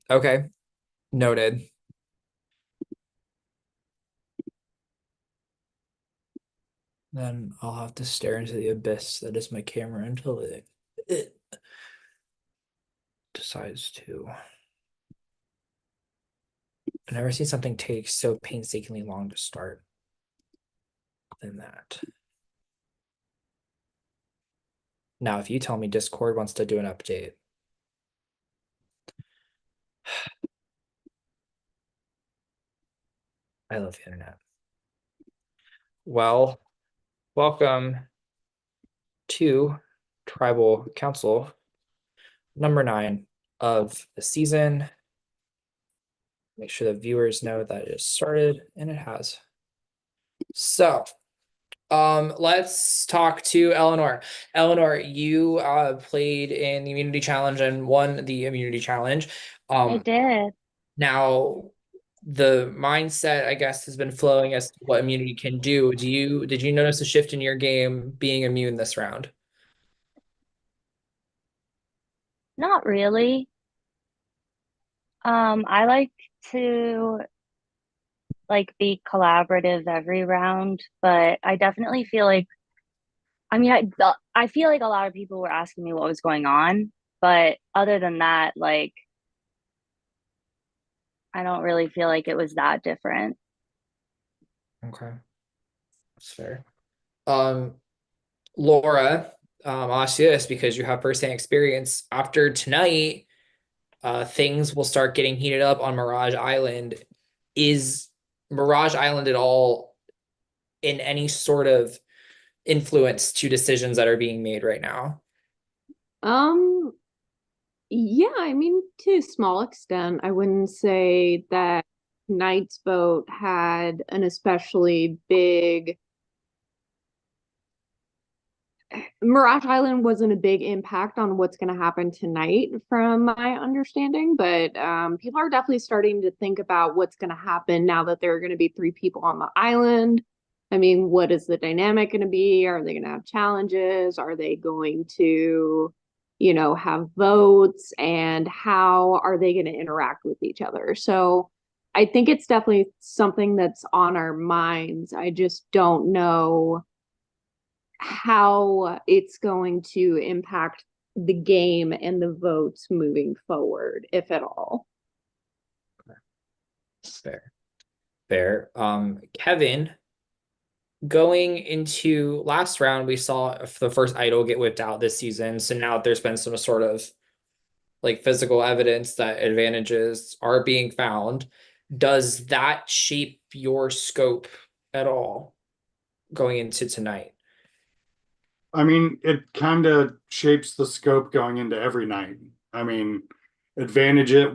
Okay, noted. Then I'll have to stare into the abyss that is my camera until it decides to. I've never seen something take so painstakingly long to start than that. Now, if you tell me Discord wants to do an update, I love the internet. Well, welcome to Tribal Council number 9 of the season. Make sure the viewers know that it started, and it has. So, let's talk to Eleanor. Eleanor, you played in the Immunity Challenge and won the Immunity Challenge. I Um, did. Now the mindset, I guess, has been flowing as to what immunity can do. Did you notice a shift in your game being immune this round? Not really. I like to be collaborative every round, but I definitely feel like I feel like a lot of people were asking me what was going on, but other than that, I don't really feel like it was that different. Okay, that's fair. Um, Laura, I'll ask you this because you have firsthand experience. After tonight, things will start getting heated up on Mirage Island. Is Mirage Island at all in any sort of influence to decisions that are being made right now? Um, yeah, I mean, to a small extent, I wouldn't say that Knight's vote had an especially big. Mirage Island wasn't a big impact on what's going to happen tonight, from my understanding, but people are definitely starting to think about what's going to happen now that there are going to be three people on the island. I mean, what is the dynamic going to be? Are they going to have challenges? Are they going to, have votes? And how are they going to interact with each other? So I think it's definitely something that's on our minds. I just don't know how it's going to impact the game and the votes moving forward, if at all. Fair. Fair. Kevin, going into last round, we saw the first idol get whipped out this season. So now there's been some sort of like physical evidence that advantages are being found. Does that shape your scope at all going into tonight? I mean, it kind of shapes the scope going into every night. I mean, advantage it.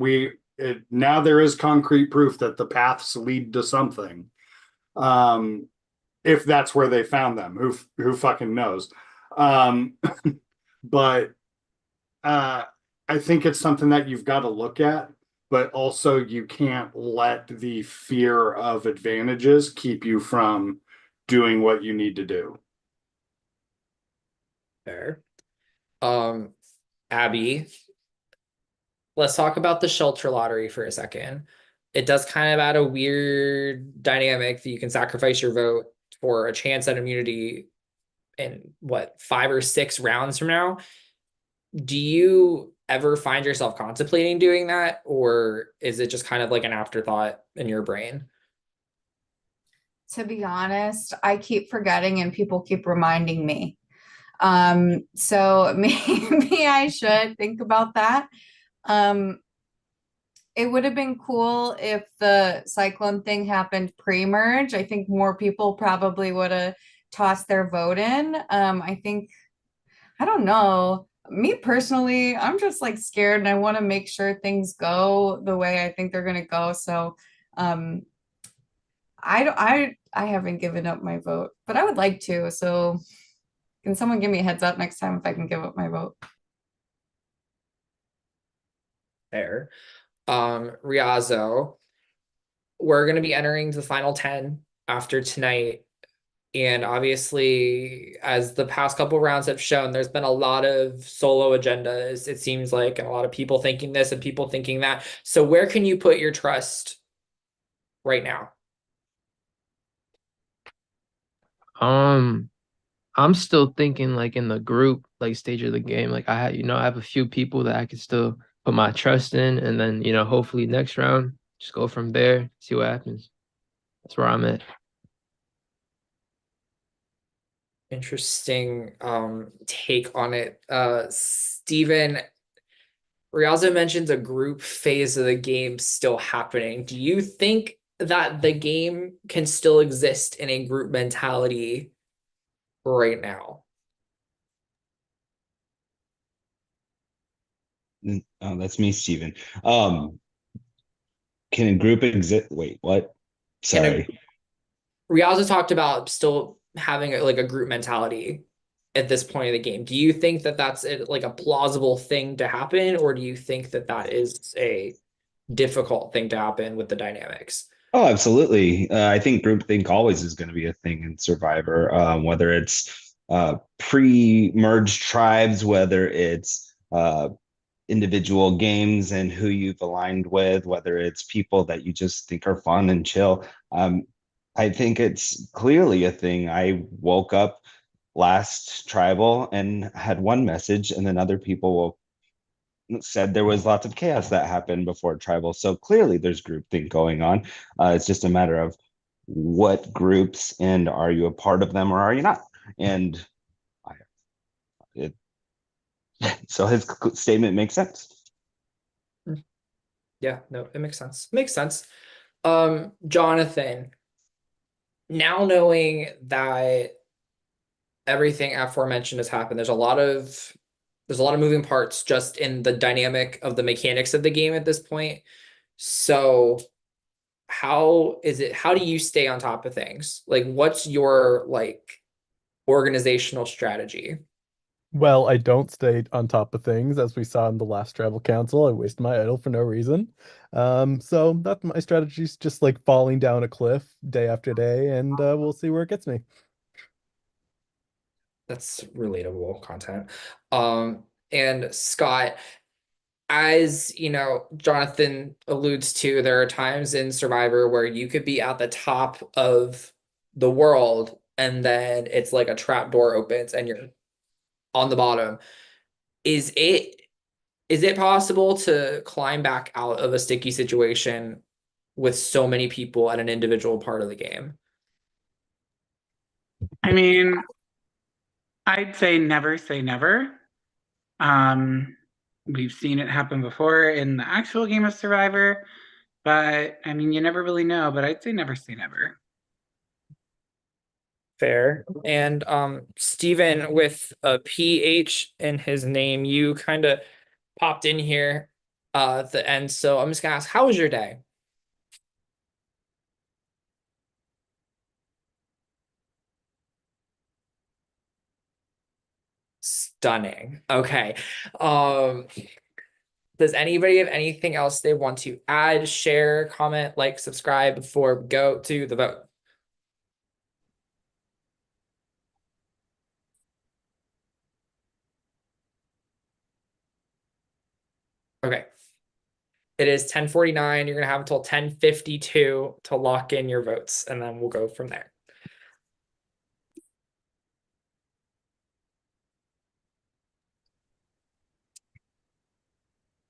Now there is concrete proof that the paths lead to something. Um, if that's where they found them, who fucking knows? Um, but uh, I think it's something that you've got to look at, but also you can't let the fear of advantages keep you from doing what you need to do. Fair. Um, Abby, let's talk about the shelter lottery for a second. It does kind of add a weird dynamic that you can sacrifice your vote for a chance at immunity in what, 5 or 6 rounds from now. Do you ever find yourself contemplating doing that, or is it just kind of like an afterthought in your brain? To be honest, I keep forgetting and people keep reminding me. So maybe I should think about that. Um, it would have been cool if the cyclone thing happened pre-merge. I think more people probably would have tossed their vote in. I don't know. Me personally, I'm just like scared and I want to make sure things go the way I think they're gonna go. So um I haven't given up my vote, but I would like to. So can someone give me a heads up next time if I can give up my vote? There. Riazo, we're going to be entering the final 10 after tonight. And obviously, as the past couple rounds have shown, there's been a lot of solo agendas, it seems like, and a lot of people thinking this and people thinking that. So where can you put your trust right now? Um, I'm still thinking like in the group like stage of the game. Like I have a few people that I can still put my trust in, and then hopefully next round just go from there, see what happens. That's where I'm at. Interesting take on it. Steven, Rialzo mentions a group phase of the game still happening. Do you think that the game can still exist in a group mentality right now? Oh, that's me, Steven. Can a group exist? Wait, what? Can a Sorry. Rialzo talked about still having like a group mentality at this point of the game. Do you think that that's like a plausible thing to happen, or do you think that that is a difficult thing to happen with the dynamics? Oh, absolutely. I think groupthink always is going to be a thing in Survivor, whether it's pre-merged tribes, whether it's individual games and who you've aligned with, whether it's people that you just think are fun and chill. I think it's clearly a thing. I woke up last tribal and had one message, and then other people said there was lots of chaos that happened before tribal. So clearly there's groupthink going on. It's just a matter of what groups and are you a part of them or are you not? And I, it, so his statement makes sense. Yeah, no, it makes sense. Makes sense. Jonathan, now knowing that everything aforementioned has happened, there's a lot of moving parts just in the dynamic of the mechanics of the game at this point. So how do you stay on top of things? Like what's your like organizational strategy? Well, I don't stay on top of things, as we saw in the last Tribal Council. I waste my idol for no reason. So that's my strategy is just like falling down a cliff day after day, and we'll see where it gets me. That's relatable content. And Scott, as you know, Jonathan alludes to, there are times in Survivor where you could be at the top of the world and then it's like a trap door opens and you're on the bottom. Is it possible to climb back out of a sticky situation with so many people at an individual part of the game? I mean, I'd say never say never. Um, we've seen it happen before in the actual game of Survivor, but I mean, you never really know, but I'd say never say never. Fair. And Steven, with a PH in his name, you kind of popped in here at the end. So I'm just gonna ask, how was your day? Stunning. Okay. Um, does anybody have anything else they want to add, share, comment, like, subscribe before we go to the vote? Okay. It is 10:49. You're gonna have until 10:52 to lock in your votes, and then we'll go from there.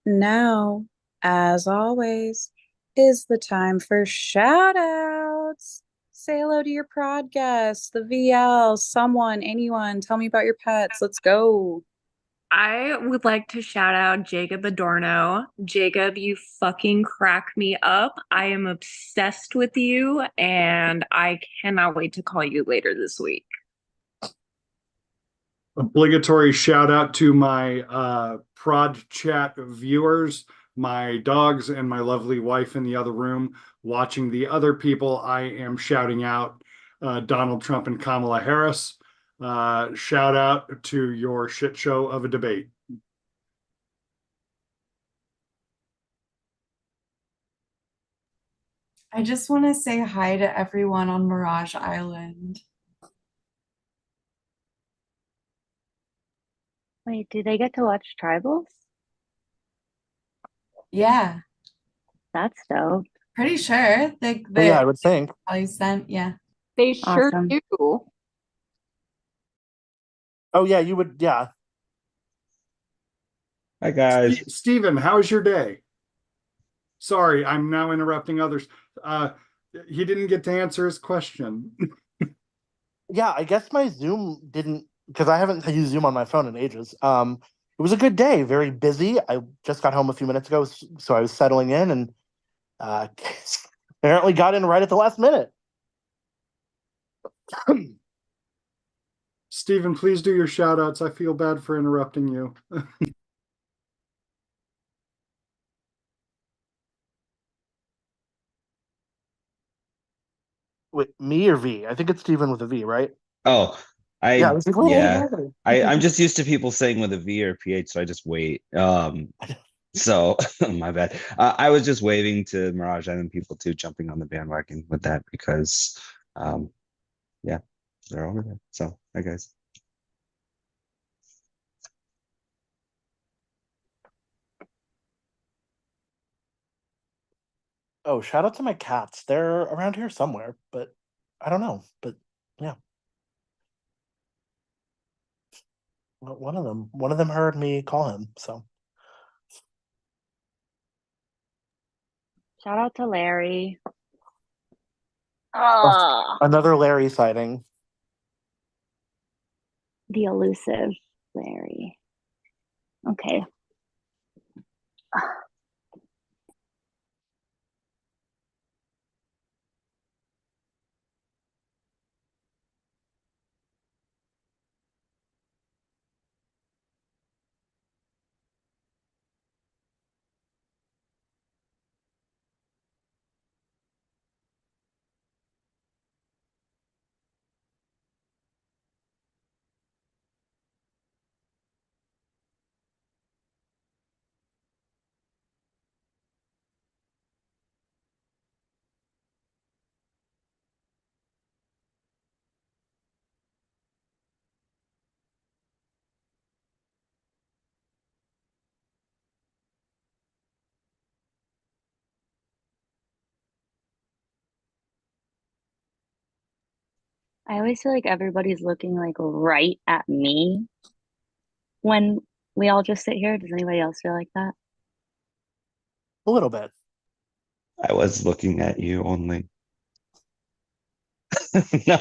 Now, as always, is the time for shout outs. Say hello to your prod guests, the VL, someone, anyone. Tell me about your pets. Let's go. I would like to shout out Jacob Adorno. Jacob, you fucking crack me up. I am obsessed with you, and I cannot wait to call you later this week. Obligatory shout out to my prod chat viewers, my dogs, and my lovely wife in the other room watching. The other people I am shouting out, Donald Trump and Kamala Harris. Shout out to your shit show of a debate. I just want to say hi to everyone on Mirage Island. Wait, do they get to watch tribals? Yeah, That's dope. pretty sure. They But yeah, I would think. probably sent, yeah. They sure Awesome. do. Oh yeah, you would. Yeah. Hi guys. Steven, how's your day? Sorry, I'm now interrupting others. He didn't get to answer his question. Yeah, I guess my Zoom didn't, because I haven't used Zoom on my phone in ages. It was a good day, very busy. I just got home a few minutes ago, so I was settling in and uh, apparently got in right at the last minute. Steven, please do your shout outs. I feel bad for interrupting you. Wait, me or V? I think it's Steven with a V, right? Oh, Yeah, I I was like, yeah. I'm just used to people saying with a V or PH, so I just wait. So my bad. I was just waving to Mirage Island people too, jumping on the bandwagon with that because yeah, they're over there. So hi guys. Oh, shout out to my cats. They're around here somewhere, but I don't know. But yeah, well, one of them heard me call him. So Shout out to Larry. Oh, another Larry sighting. the elusive Larry. Okay. I always feel like everybody's looking like right at me when we all just sit here. Does anybody else feel like that? A little bit. I was looking at you only. No,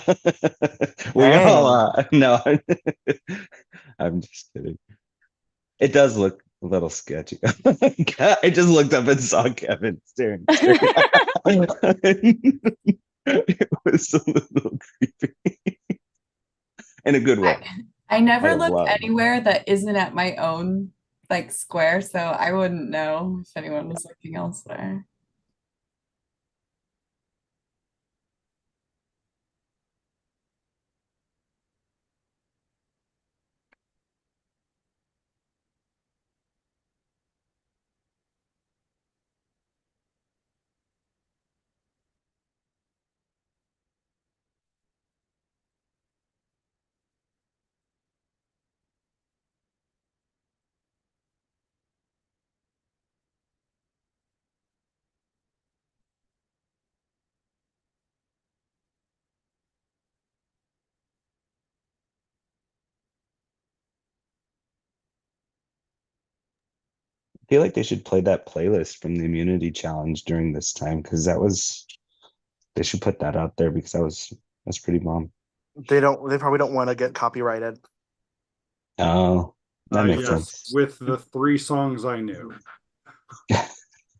we all no. I'm just kidding. It does look a little sketchy. I just looked up and saw Kevin staring. It was a little creepy in a good way. I never I look love- anywhere that isn't at my own like square, so I wouldn't know if anyone was looking elsewhere. I feel like they should play that playlist from the immunity challenge during this time because they should put that out there because that's pretty bomb. They probably don't want to get copyrighted. Oh, that makes Yes, sense. with the 3 songs I knew.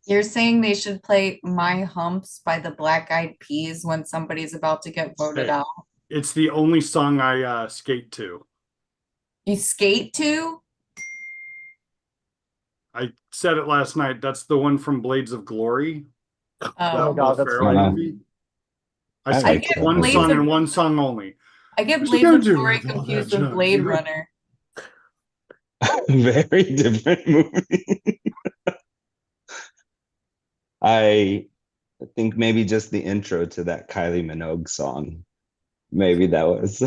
You're saying they should play My Humps by the Black Eyed Peas when somebody's about to get voted Hey. out. It's the only song I skate to. You skate to? I said it last night. That's the one from Blades of Glory. Oh That my God, Will that's Ferrell fun. movie. I I skate like to that one movie. song and one song only. I get What's Blades it of gonna do Glory with all confused that with junk? Blade Runner. Very different movie. I think maybe just the intro to that Kylie Minogue song. Maybe that was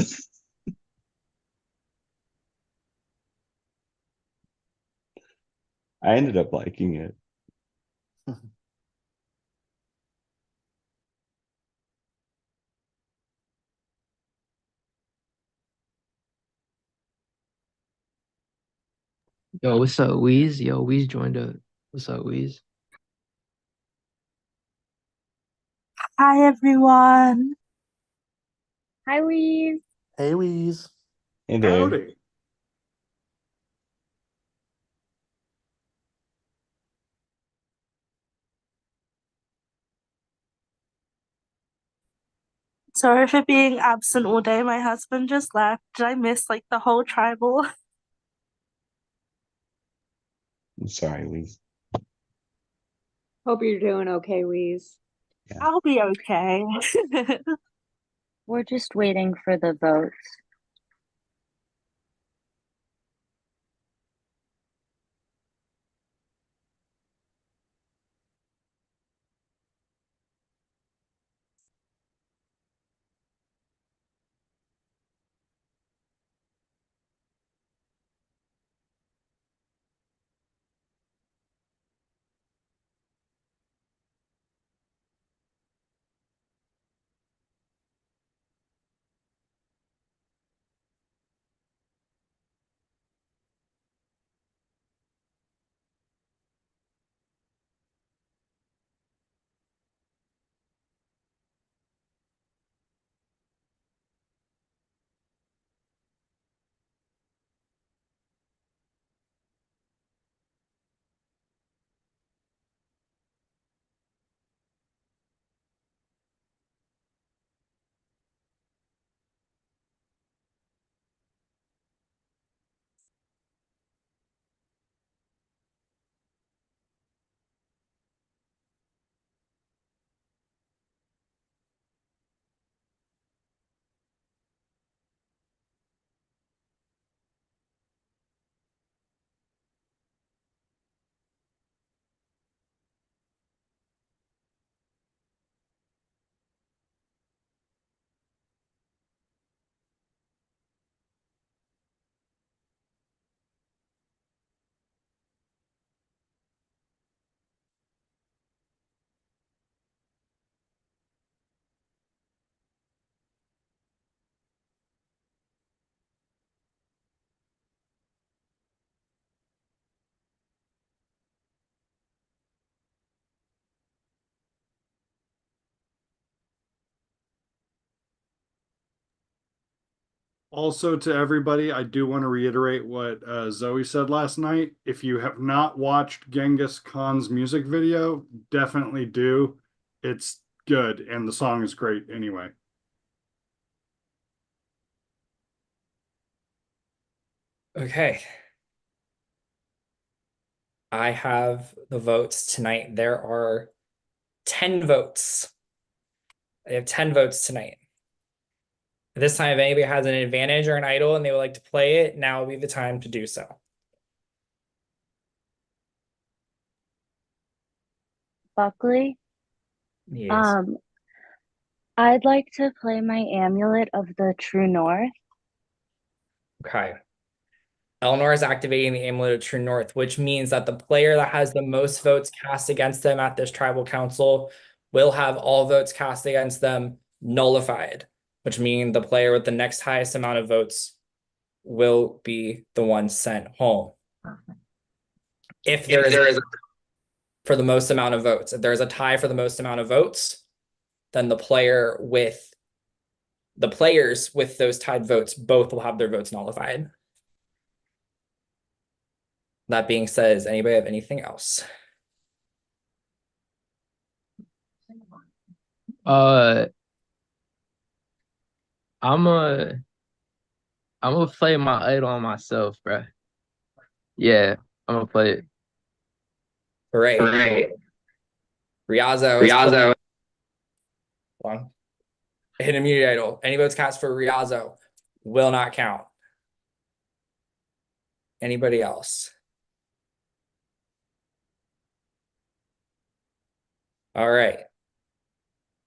I ended up liking it. Yo, what's up, Weez? Yo, Weez joined up. What's up, Weez? Hi everyone. Hi, Weave. Hey, Weeze. Hey there. Howdy. Sorry for being absent all day. My husband just left. Did I miss like the whole tribal? I'm sorry, Weez. Hope you're doing okay, Weeze. I'll be okay. We're just waiting for the votes. Also, to everybody, I do want to reiterate what Zoe said last night. If you have not watched Genghis Khan's music video, definitely do. It's good, and the song is great anyway. Okay. I have the votes tonight. There are 10 votes. I have 10 votes tonight. This time, if anybody has an advantage or an idol and they would like to play it, now would be the time to do so. Buckley, Yes. I'd like to play my Amulet of the True North. Okay. Eleanor is activating the Amulet of True North, which means that the player that has the most votes cast against them at this tribal council will have all votes cast against them nullified, which means the player with the next highest amount of votes will be the one sent home. If there is for the most amount of votes, if there's a tie for the most amount of votes, then the players with those tied votes both will have their votes nullified. That being said, does anybody have anything else? Uh, I'm a I'm gonna play my idol on myself, bro. Yeah, I'm gonna play it. Right. Riazzo. Riazzo. Hold on. Hit immunity idol. Any votes cast for Riazzo will not count. Anybody else? All right.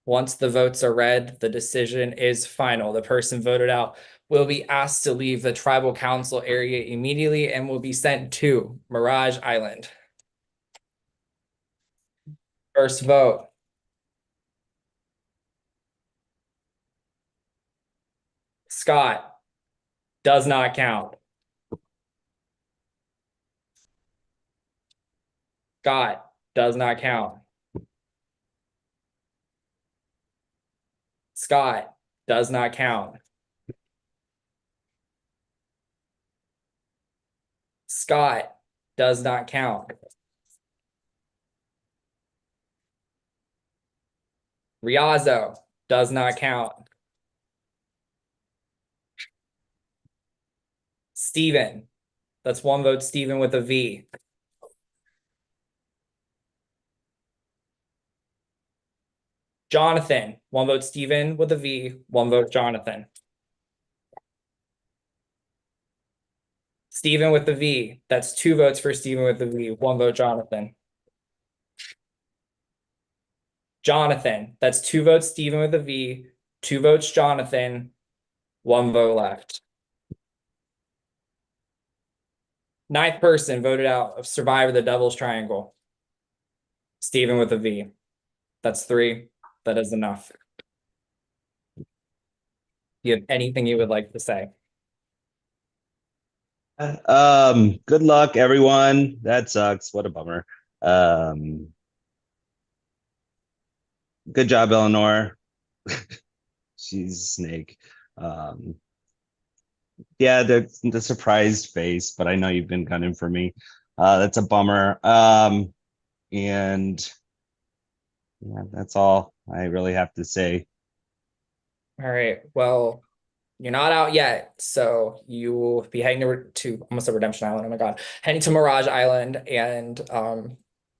Once the votes are read, the decision is final. The person voted out will be asked to leave the tribal council area immediately and will be sent to Mirage Island. First vote. Scott does not count. Scott does not count. Scott does not count. Scott does not count. Riazzo does not count. Steven. That's one vote, Steven with a V. Jonathan. One vote, Steven with a V. One vote, Jonathan. Steven with the V. That's two votes for Steven with the V. One vote, Jonathan. Jonathan. That's two votes, Steven with a V. Two votes, Jonathan. One vote left. Ninth person voted out of Survivor the Devil's Triangle. Steven with a V. That's three. That is enough. Do you have anything you would like to say? Good luck, everyone. That sucks. What a bummer. Good job, Eleanor. She's a snake. Yeah, the surprised face, but I know you've been gunning for me. That's a bummer. And yeah, that's all I really have to say. All right. Well, you're not out yet, so you will be heading to almost a Redemption Island. Oh my God, heading to Mirage Island, and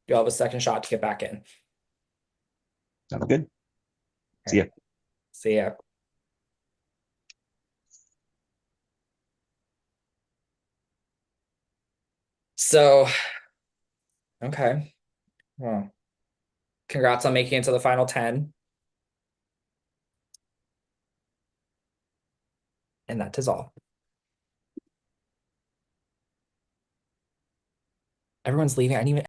you'll have a second shot to get back in. Sounds good. See ya. See ya. So, okay. Well, congrats on making it to the final 10. And that is all. Everyone's leaving. I didn't even